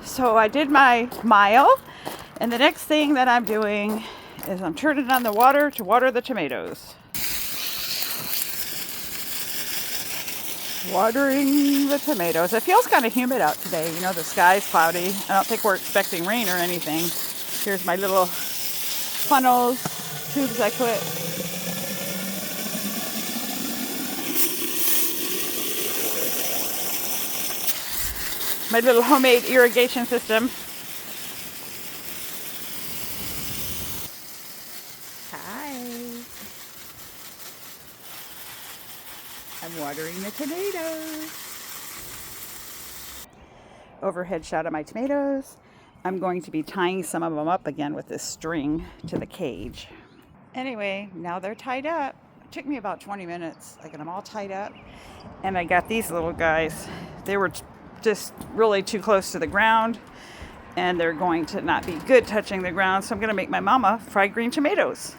So I did my mile, and the next thing that I'm doing is I'm turning on the water to water the tomatoes. Watering the tomatoes. It feels kind of humid out today. You know, the sky's cloudy. I don't think we're expecting rain or anything. Here's my little funnels, tubes I put. My little homemade irrigation system. Hi. I'm watering the tomatoes. Overhead shot of my tomatoes. I'm going to be tying some of them up again with this string to the cage. Anyway, now they're tied up. It took me about 20 minutes. I got them all tied up. And I got these little guys. They were just really too close to the ground, and they're going to not be good touching the ground. So I'm going to make my mama fried green tomatoes.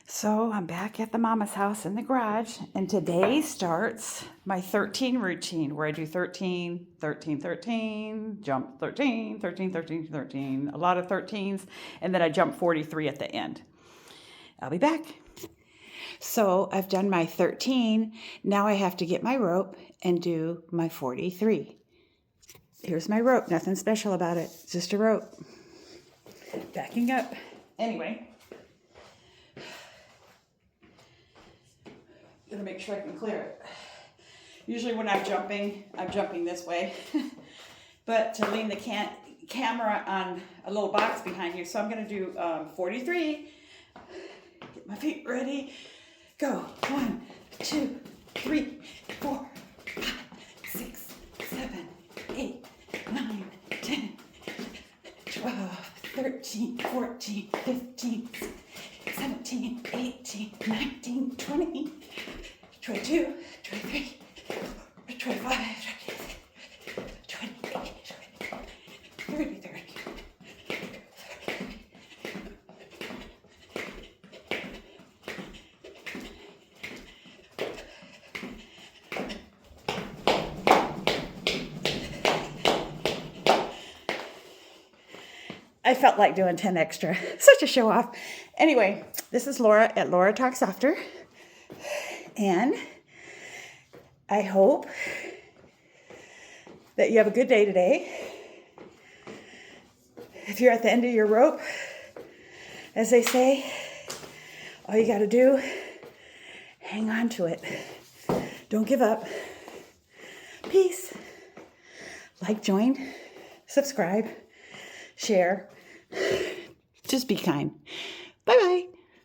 So I'm back at the mama's house in the garage, and today starts my 13 routine where I do 13, 13, 13, jump 13, 13, 13, 13, a lot of 13s, and then I jump 43 at the end. I'll be back. So I've done my 13. Now I have to get my rope and do my 43. Here's my rope. Nothing special about it. It's just a rope. Backing up. Anyway. Gonna make sure I can clear it. Usually when I'm jumping this way. But to lean the camera on a little box behind you. So I'm gonna do 43. Get my feet ready. Go. 1, 2, 3, 4, 5, 6, 7, 8, 9, 10, 12, 13, 14, 15, 17, 18, 19, 20, 22, 23, 25, 26, 28, 30, 30. I felt like doing 10 extra. Such a show off. Anyway, this is Laura at Laura Talks After. And I hope that you have a good day today. If you're at the end of your rope, as they say, all you got to do, hang on to it. Don't give up. Peace. Like, join, subscribe, share. Just be kind. Bye-bye.